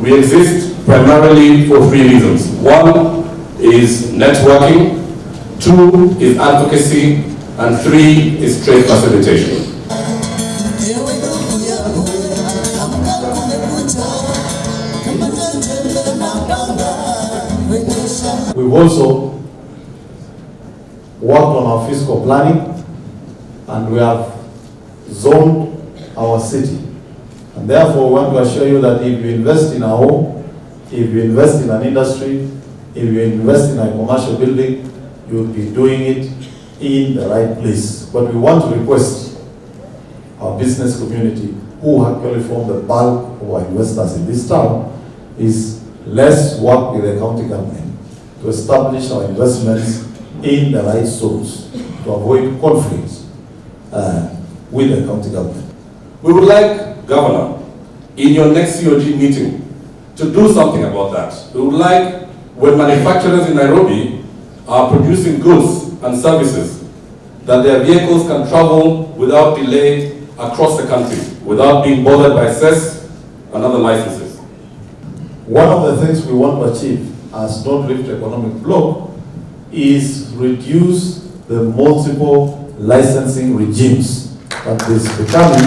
We exist primarily for three reasons. One is networking, two is advocacy, and three is trade facilitation. We've also worked on our fiscal planning, and we have zoned our city. And therefore, we want to assure you that if you invest in a home, if you invest in an industry, if you invest in a commercial building, you will be doing it in the right place. But we want to request our business community, who actually form the bulk of our investors in this town, is let's work with the county government to establish our investments in the right zones to avoid conflicts with the county government. We would like, Governor, in your next COG meeting, to do something about that. We would like, when manufacturers in Nairobi are producing goods and services, that their vehicles can travel without delay across the country, without being bothered by cess and other licenses. One of the things we want to achieve as North Rift Economic Bloc is reduce the multiple licensing regimes that is becoming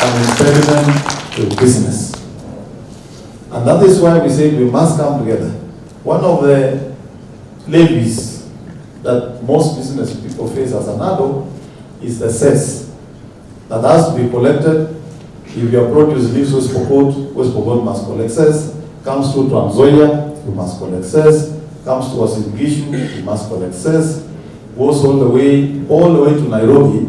an impediment to business. And that is why we say we must come together. One of the levies that most business people face as an adult is the cess that has to be collected. If your produce leaves West Pokot must collect cess. Comes to Trans Nzoia, you must collect cess. Comes to Uasin Gishu, you must collect cess. Goes all the way to Nairobi,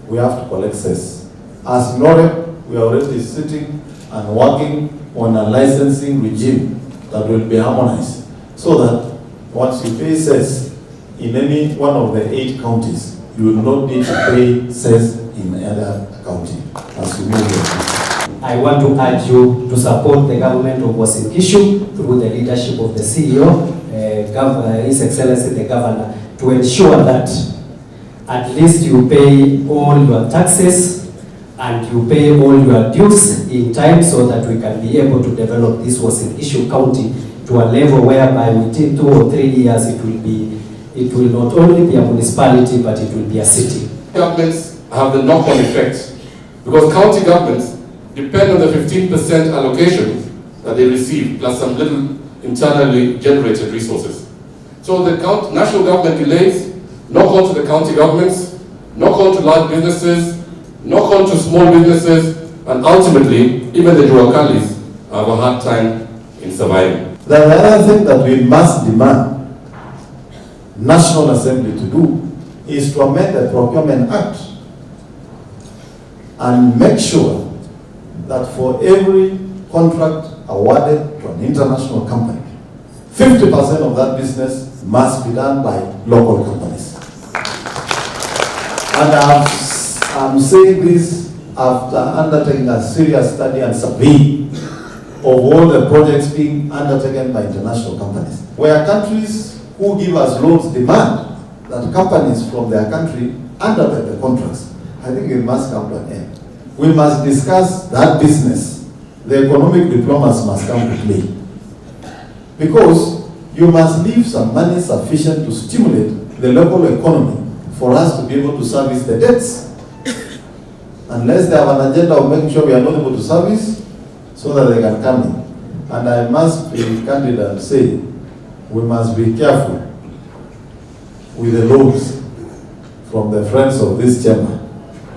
we have to collect cess. As NOREP, we are already sitting and working on a licensing regime that will be harmonized, so that once you pay cess in any one of the 8 counties, you will not need to pay cess in other county as you move on. I want to urge you to support the government of Uasin Gishu through the leadership of the CEO, His Excellency the Governor, to ensure that at least you pay all your taxes and you pay all your dues in time, so that we can be able to develop this Uasin Gishu County to a level whereby within 2 or 3 years it will not only be a municipality, but it will be a city. Governments have the knock-on effect, because county governments depend on the 15% allocation that they receive, plus some little internally generated resources. So the national government delays, knock on to the county governments, knock on to large businesses, knock on to small businesses, and ultimately, even the Juakalis have a hard time in surviving. The other thing that we must demand National Assembly to do is to amend the Procurement Act and make sure that for every contract awarded to an international company, 50% of that business must be done by local companies. And I'm saying this after undertaking a serious study and survey of all the projects being undertaken by international companies, where countries who give us loans demand that companies from their country undertake the contracts. I think it must come to an end. We must discuss that business. The economic diplomats must come to play. Because you must leave some money sufficient to stimulate the local economy for us to be able to service the debts. Unless they have an agenda of making sure we are not able to service, so that they can come in. And I must be candid and say, we must be careful with the loans from the friends of this chamber.